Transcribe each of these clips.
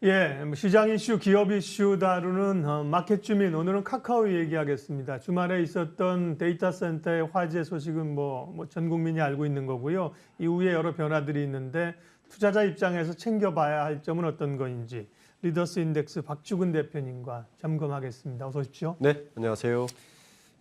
예, 시장 이슈, 기업 이슈 다루는 마켓 주민, 오늘은 카카오 얘기하겠습니다. 주말에 있었던 데이터 센터의 화재 소식은 전 국민이 알고 있는 거고요. 이후에 여러 변화들이 있는데 투자자 입장에서 챙겨봐야 할 점은 어떤 건지 리더스 인덱스 박주근 대표님과 점검하겠습니다. 어서 오십시오. 네, 안녕하세요.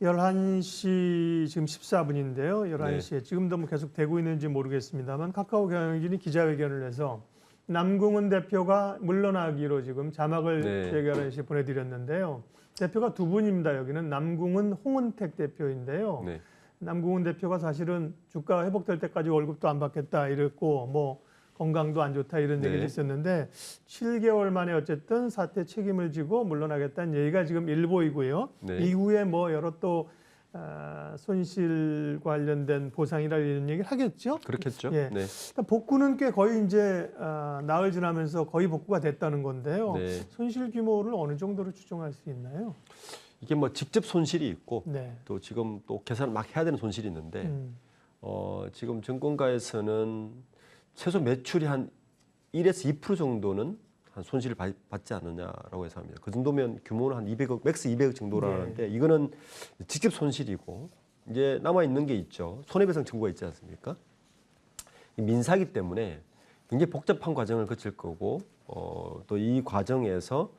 11시 지금 14분인데요. 11시에 네. 지금도 계속 되고 있는지 모르겠습니다만 카카오 경영진이 기자회견을 해서 남궁은 대표가 물러나기로 지금 자막을 저희가 11시에 보내드렸는데요. 대표가 두 분입니다. 여기는 남궁은 홍은택 대표인데요. 네. 남궁은 대표가 사실은 주가 회복될 때까지 월급도 안 받겠다 이랬고 건강도 안 좋다 이런 얘기도 있었는데 7개월 만에 어쨌든 사태 책임을 지고 물러나겠다는 얘기가 지금 일보이고요. 네. 이후에 여러 또 손실 관련된 보상이라 이런 얘기를 하겠죠. 그렇겠죠. 예. 네. 복구는 꽤 거의 이제 나흘 지나면서 거의 복구가 됐다는 건데요. 네. 손실 규모를 어느 정도로 추정할 수 있나요? 이게 직접 손실이 있고 네. 또 지금 또 계산을 막 해야 되는 손실이 있는데 지금 증권가에서는 최소 매출이 한 1에서 2% 정도는 한 손실을 받지 않느냐라고 예상합니다. 그 정도면 규모는 한 200억, 맥스 200억 정도라는데 이거는 직접 손실이고 이제 남아 있는 게 있죠. 손해배상 청구가 있지 않습니까? 민사기 때문에 굉장히 복잡한 과정을 거칠 거고 또 이 과정에서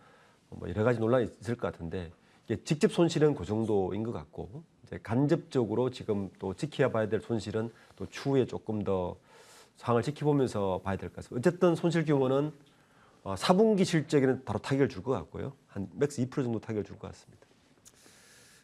여러 가지 논란이 있을 것 같은데 이게 직접 손실은 그 정도인 것 같고 이제 간접적으로 지금 또 지켜봐야 될 손실은 또 추후에 조금 더 상황을 지켜보면서 봐야 될 것 같습니다. 어쨌든 손실 규모는 4분기 실적에는 바로 타격을 줄 것 같고요. 한 맥스 2% 정도 타격을 줄 것 같습니다.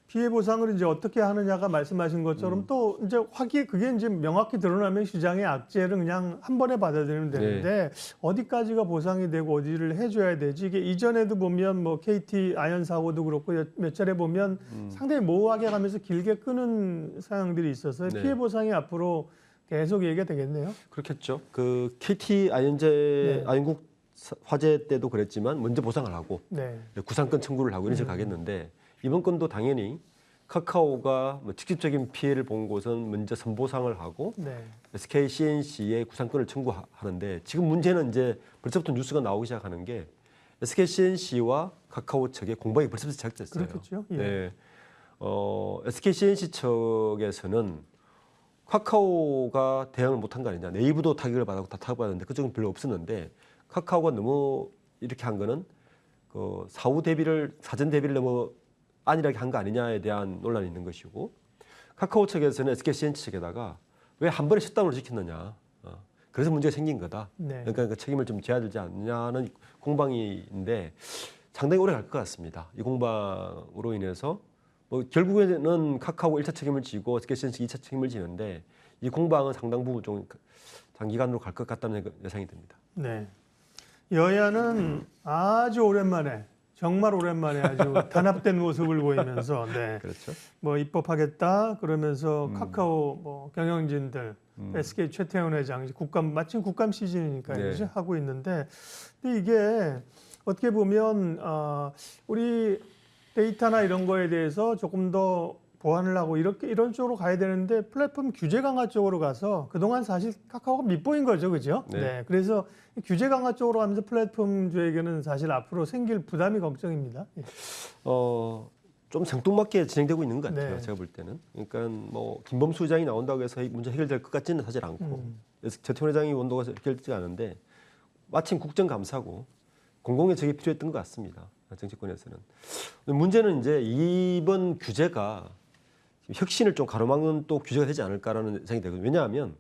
피해 보상을 이제 어떻게 하느냐가 말씀하신 것처럼 또 이제 그게 이제 명확히 드러나면 시장의 악재를 그냥 한 번에 받아들이면 되는데 어디까지가 보상이 되고 어디를 해줘야 되지 이게 이전에도 보면 KT 아연 사고도 그렇고 몇 차례 보면 상당히 모호하게 가면서 길게 끄는 상황들이 있어서 피해 보상이 앞으로 계속 얘기가 되겠네요. 그렇겠죠. 그 KT 아연국 화재 때도 그랬지만 먼저 보상을 하고 구상권 청구를 하고 이런 식으로 가겠는데 이번 건도 당연히 카카오가 직접적인 피해를 본 곳은 먼저 선보상을 하고 SK CNC에 구상권을 청구하는데 지금 문제는 이제 벌써부터 뉴스가 나오기 시작하는 게 SK CNC와 카카오 측의 공방이 벌써부터 시작됐어요. 그렇겠죠. 예. 네. SK CNC 측에서는 카카오가 대응을 못한 거 아니냐. 네이버도 타격을 받았고 다 타격받았는데 그쪽은 별로 없었는데 카카오가 너무 이렇게 한 거는 그 사전 대비를 너무 안일하게 한 거 아니냐에 대한 논란이 있는 것이고 카카오 측에서는 SK CNC 측에다가 왜 한 번에 셧다운을 시켰느냐. 그래서 문제가 생긴 거다. 그러니까 그 책임을 좀 져야 되지 않느냐는 공방인데 상당히 오래 갈 것 같습니다. 이 공방으로 인해서 결국에는 카카오 1차 책임을 지고 SK CNC 2차 책임을 지는데 이 공방은 상당 부분 좀 장기간으로 갈 것 같다는 예상이 듭니다. 네. 여야는 아주 오랜만에 정말 오랜만에 아주 단합된 모습을 보이면서 그렇죠. 입법하겠다 그러면서 카카오 경영진들 SK 최태원 회장 마침 국감 시즌이니까 하고 있는데 근데 이게 어떻게 보면 우리 데이터나 이런 거에 대해서 조금 더 보완을 하고 이런 쪽으로 가야 되는데 플랫폼 규제 강화 쪽으로 가서 그동안 사실 카카오가 밑보인 거죠, 그죠? 그래서 규제 강화 쪽으로 가면서 플랫폼주에게는 사실 앞으로 생길 부담이 걱정입니다. 좀 생뚱맞게 진행되고 있는 것 같아요. 제가 볼 때는. 그러니까 김범수 회장이 나온다고 해서 문제 해결될 것 같지는 사실 않고 최태원 회장이 원도가 해결되지 않은데 마침 국정감사고 공공의 적이 필요했던 것 같습니다. 정치권에서는. 문제는 이제 이번 규제가 혁신을 좀 가로막는 또 규제가 되지 않을까라는 생각이 되거든요. 왜냐하면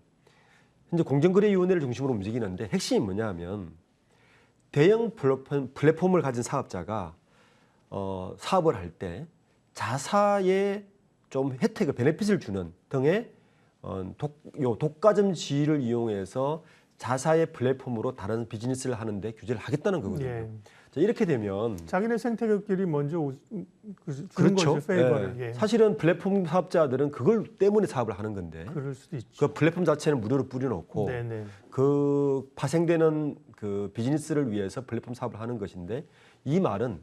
현재 공정거래위원회를 중심으로 움직이는데 핵심이 뭐냐면 대형 플랫폼을 가진 사업자가 사업을 할 때 자사에 좀 혜택을 베네핏을 주는 등의 독과점 지위를 이용해서 자사의 플랫폼으로 다른 비즈니스를 하는데 규제를 하겠다는 거거든요. 자, 이렇게 되면 자기네 생태계끼리 먼저 그렇죠. 페이버를. 사실은 플랫폼 사업자들은 그걸 때문에 사업을 하는 건데 그럴 수도 있죠. 그 플랫폼 자체는 무료로 뿌려놓고 그 파생되는 그 비즈니스를 위해서 플랫폼 사업을 하는 것인데 이 말은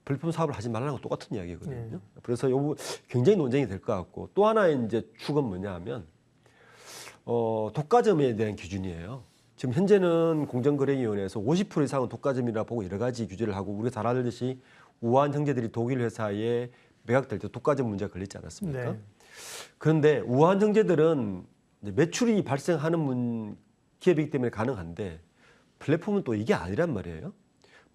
플랫폼 사업을 하지 말라는 거 똑같은 이야기거든요. 그래서 요 굉장히 논쟁이 될 것 같고 또 하나의 이제 축은 뭐냐 하면 독과점에 대한 기준이에요. 지금 현재는 공정거래위원회에서 50% 이상은 독과점이라 보고 여러 가지 규제를 하고 우리가 잘 알듯이 우한 형제들이 독일 회사에 매각될 때 독과점 문제가 걸리지 않았습니까? 네. 그런데 우한 형제들은 이제 매출이 발생하는 기업이기 때문에 가능한데 플랫폼은 또 이게 아니란 말이에요.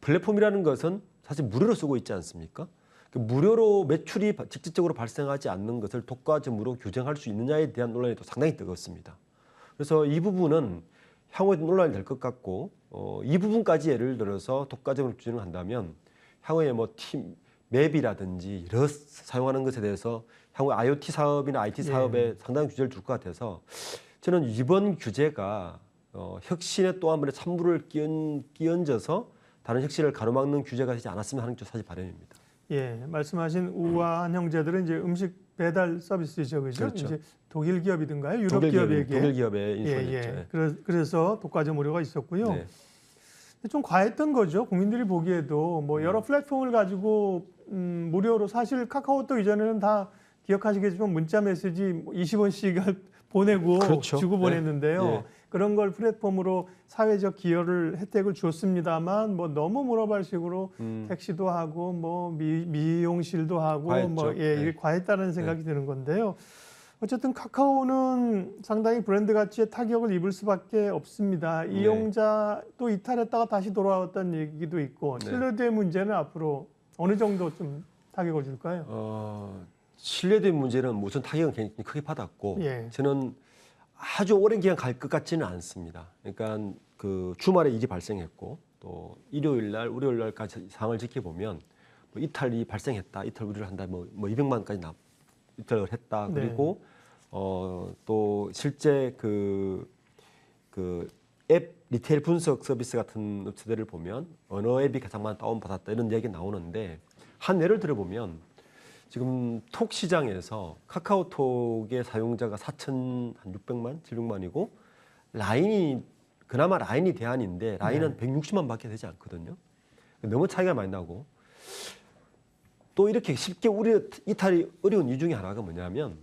플랫폼이라는 것은 사실 무료로 쓰고 있지 않습니까? 무료로 매출이 직접적으로 발생하지 않는 것을 독과점으로 규정할 수 있느냐에 대한 논란이 또 상당히 뜨겁습니다. 그래서 이 부분은 향후에 논란이 될 것 같고 이 부분까지 예를 들어서 독과점을 규정을 한다면 향후에 뭐 맵이라든지 여러 사용하는 것에 대해서 향후 IoT 사업이나 IT 사업에 상당히 규제를 줄 것 같아서 저는 이번 규제가 혁신에 또 한 번의 찬물을 끼얹어서 다른 혁신을 가로막는 규제가 되지 않았으면 하는 게 사실 바람입니다. 예, 말씀하신 우한 형제들은 이제 음식 배달 서비스죠, 그죠? 그렇죠. 이제 독일 기업이든가요, 유럽 기업에게. 독일 기업에 인수했죠. 그래서 독과점 우려가 있었고요. 네. 좀 과했던 거죠. 국민들이 보기에도 뭐 여러 플랫폼을 가지고 무료로 사실 카카오톡 이전에는 다 기억하시겠지만 문자 메시지 20원씩 보내고 그렇죠. 주고 보냈는데요. 네. 그런 걸 플랫폼으로 사회적 기여를 혜택을 줬습니다만 뭐 너무 물어발식으로 택시도 하고 뭐 미용실도 하고 과했죠. 뭐 이게 과했다는 생각이 드는 건데요. 어쨌든 카카오는 상당히 브랜드 가치에 타격을 입을 수밖에 없습니다. 이용자도 이탈했다가 다시 돌아왔다는 얘기도 있고 신뢰도의 문제는 앞으로 어느 정도 좀 타격을 줄까요? 신뢰도의 문제는 우선 타격은 굉장히 크게 받았고 저는 아주 오랜 기간 갈 것 같지는 않습니다. 그러니까 그 주말에 일이 발생했고 또 일요일 날, 월요일 날까지 상황을 지켜보면 뭐 이탈이 발생했다, 이탈 우려를 한다, 뭐 200만까지 이탈을 했다. 그리고 또 실제 그 앱 리테일 분석 서비스 같은 업체들을 보면 어느 앱이 가장 많이 다운받았다 이런 얘기 나오는데 한 예를 들어보면 지금 톡 시장에서 카카오톡의 사용자가 4,600만, 700만이고 라인이 그나마 라인이 대안인데 라인은 160만밖에 되지 않거든요. 너무 차이가 많이 나고 또 이렇게 쉽게 이탈이 어려운 이유 중에 하나가 뭐냐면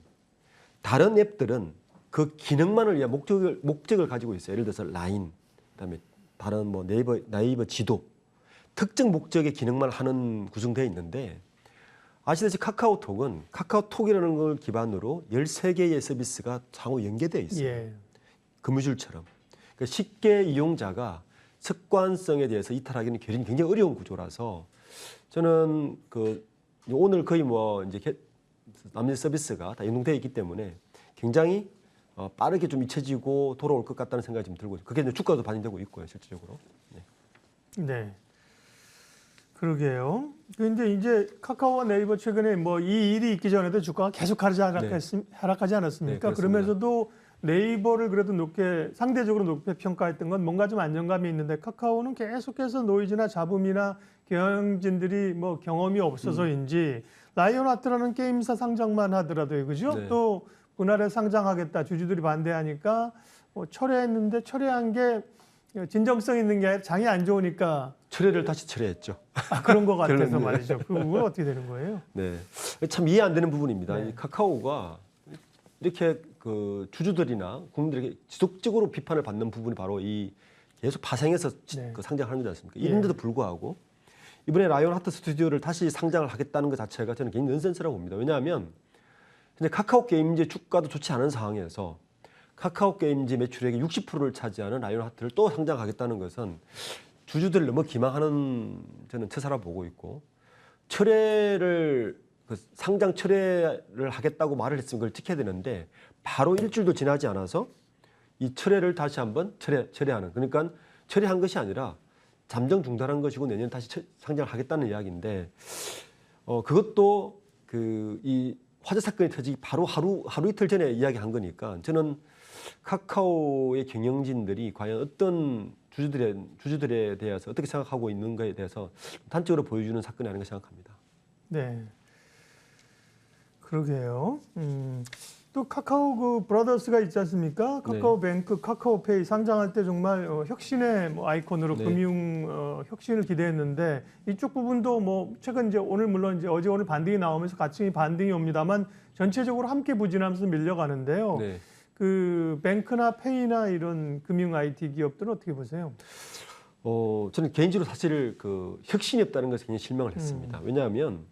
다른 앱들은 그 기능만을 위한 목적을 가지고 있어요. 예를 들어서 라인, 그다음에 다른 뭐 네이버 지도 특정 목적의 기능만 하는 구성되어 있는데 아시다시피 카카오톡은 카카오톡이라는 걸 기반으로 13개의 서비스가 상호 연계되어 있어요. 거미줄처럼. 그러니까 쉽게 이용자가 습관성에 대해서 이탈하기는 굉장히 어려운 구조라서 저는 오늘 거의 뭐 이제 남녀 서비스가 다 연동되어 있기 때문에 굉장히 빠르게 좀 잊혀지고 돌아올 것 같다는 생각이 좀 들고 그게 이제 주가도 반영되고 있고요, 실질적으로. 네. 그러게요. 근데 이제 카카오와 네이버 최근에 뭐 이 일이 있기 전에도 주가가 계속 하락하지 않았습니까? 네, 그러면서도 네이버를 그래도 상대적으로 높게 평가했던 건 뭔가 좀 안정감이 있는데 카카오는 계속해서 노이즈나 잡음이나 경영진들이 뭐 경험이 없어서인지 라이온하트라는 게임사 상장만 하더라도요, 그죠? 또 분할에 상장하겠다 주주들이 반대하니까 철회했는데 철회한 게 진정성 있는 게 아니라 장이 안 좋으니까 철회를 다시 철회했죠. 그런 것 같아서 말이죠. 그 부분은 어떻게 되는 거예요? 네, 참 이해 안 되는 부분입니다. 이 카카오가 이렇게 그 주주들이나 국민들에게 지속적으로 비판을 받는 부분이 바로 이 계속 파생해서 그 상장하는 거지 않습니까? 이런데도 불구하고 이번에 라이온하트 스튜디오를 다시 상장을 하겠다는 것 자체가 저는 굉장히 넌센스라고 봅니다. 왜냐하면 근데 카카오 게임즈 주가도 좋지 않은 상황에서 카카오 게임즈 매출액의 60%를 차지하는 라이온하트를 또 상장하겠다는 것은 주주들을 너무 기망하는 저는 처사라 보고 있고 상장 철회를 하겠다고 말을 했으면 그걸 지켜야 되는데 바로 일주일도 지나지 않아서 이 철회를 다시 한번 철회하는 그러니까 철회한 것이 아니라 잠정 중단한 것이고 내년 다시 상장을 하겠다는 이야기인데 그것도 이 화재 사건이 터지기 바로 하루 이틀 전에 이야기한 거니까 저는 카카오의 경영진들이 과연 어떤 주주들에 대해서 어떻게 생각하고 있는가에 대해서 단적으로 보여주는 사건이 아닌가 생각합니다. 네, 그러게요. 또 카카오 브라더스가 있지 않습니까? 카카오뱅크, 카카오페이 상장할 때 정말 혁신의 아이콘으로 금융 혁신을 기대했는데 이쪽 부분도 뭐 최근 이제 오늘 물론 이제 어제 오늘 반등이 나오면서 같이 반등이 옵니다만 전체적으로 함께 부진하면서 밀려가는데요. 그 뱅크나 페이나 이런 금융 IT 기업들은 어떻게 보세요? 저는 개인적으로 사실 그 혁신이 없다는 것에 굉장히 실망을 했습니다. 왜냐하면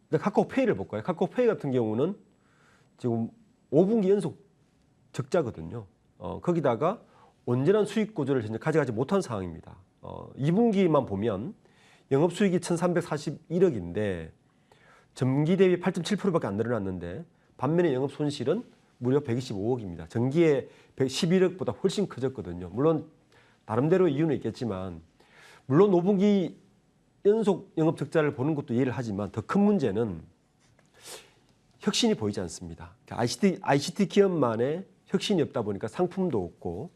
일단 카카오페이를 볼까요? 카카오페이 같은 경우는 지금 5분기 연속 적자거든요. 거기다가 온전한 수익 구조를 현재 가져가지 못한 상황입니다. 2분기만 보면 영업수익이 1,341억인데 전기 대비 8.7%밖에 안 늘어났는데 반면에 영업손실은 무려 125억입니다. 전기에 111억보다 훨씬 커졌거든요. 물론 나름대로 이유는 있겠지만 물론 5분기 연속 영업 적자를 보는 것도 이해를 하지만 더 큰 문제는 혁신이 보이지 않습니다. ICT 기업만의 혁신이 없다 보니까 상품도 없고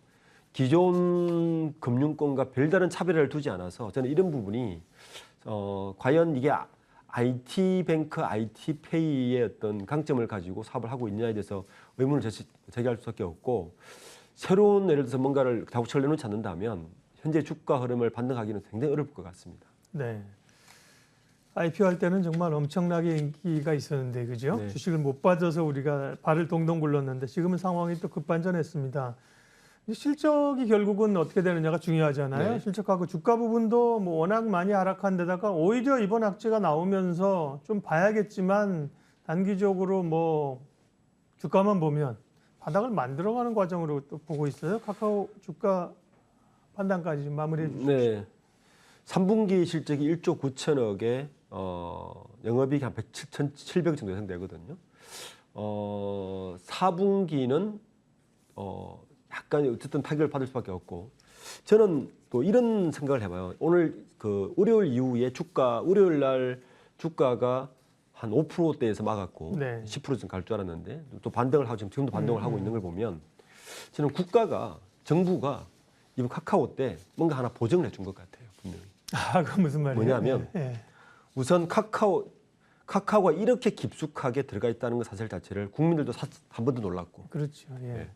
기존 금융권과 별다른 차별을 두지 않아서 저는 이런 부분이 과연 이게 IT뱅크, IT페이의 어떤 강점을 가지고 사업을 하고 있느냐에 대해서 의문을 제기할 수밖에 없고 새로운 예를 들어서 뭔가를 다구처를 내놓지 않는다면 현재 주가 흐름을 반등하기는 굉장히 어려울 것 같습니다. 네. IPO 할 때는 정말 엄청나게 인기가 있었는데 그죠? 네. 주식을 못 빠져서 우리가 발을 동동 굴렀는데 지금은 상황이 또 급반전했습니다. 실적이 결국은 어떻게 되느냐가 중요하잖아요. 네. 실적하고 주가 부분도 뭐 워낙 많이 하락한 데다가 오히려 이번 악재가 나오면서 좀 봐야겠지만 단기적으로 뭐 주가만 보면 바닥을 만들어가는 과정으로 또 보고 있어요. 카카오 주가 판단까지 좀 마무리해 주십시오. 네. 3분기 실적이 1조 9천억에 영업이익이 한 700억 정도 예상되거든요. 4분기는 약간 어쨌든 타격을 받을 수밖에 없고 저는 또 이런 생각을 해봐요. 오늘 그 월요일 이후에 월요일 날 주가가 한 5%대에서 막았고 네. 10% 갈 줄 알았는데 또 반등을 하고 지금도 반등을 하고 있는 걸 보면 저는 정부가 이번 카카오 때 뭔가 하나 보정을 해준 것 같아요. 분명히. 그 무슨 말이에요? 뭐냐면 예. 우선 카카오가 이렇게 깊숙하게 들어가 있다는 것 사실 자체를 국민들도 한 번도 놀랐고 그렇죠. 예. 네.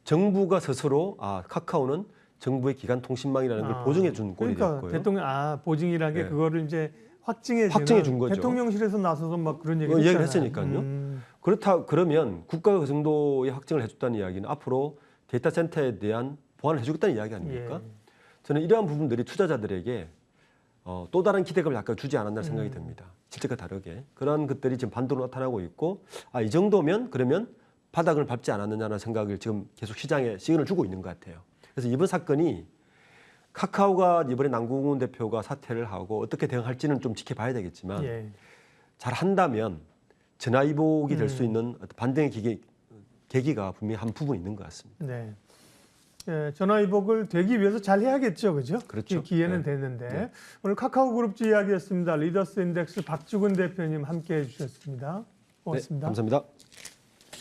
정부가 스스로 카카오는 정부의 기간 통신망이라는 걸 보증해 준 꼴이 그러니까 됐고요. 대통령 보증이라는 게 네. 그거를 이제 확증해 준 거죠. 대통령실에서 나서서 막 그런 얘기를 이야기를 했잖아요. 했으니까요. 그러면 국가가 그 정도의 확증을 해줬다는 이야기는 앞으로 데이터 센터에 대한 보완을 해주겠다는 이야기 아닙니까? 예. 저는 이러한 부분들이 투자자들에게 또 다른 기대감을 약간 주지 않았나 생각이 듭니다. 실제과 다르게 그런 것들이 지금 반도로 나타나고 있고 이 정도면 그러면 바닥을 밟지 않았느냐는 생각을 지금 계속 시장에 시그널을 주고 있는 것 같아요. 그래서 이번 사건이 카카오가 이번에 남궁훈 대표가 사퇴를 하고 어떻게 대응할지는 좀 지켜봐야 되겠지만 예. 잘 한다면 전화위복이 될 수 있는 어떤 반등의 계기가 분명히 한 부분 있는 것 같습니다. 네. 예, 전화위복을 되기 위해서 잘 해야겠죠, 그죠? 그렇죠. 기회는 네. 됐는데 네. 오늘 카카오그룹주 이야기였습니다. 리더스 인덱스 박주근 대표님 함께해 주셨습니다. 고맙습니다. 네, 감사합니다.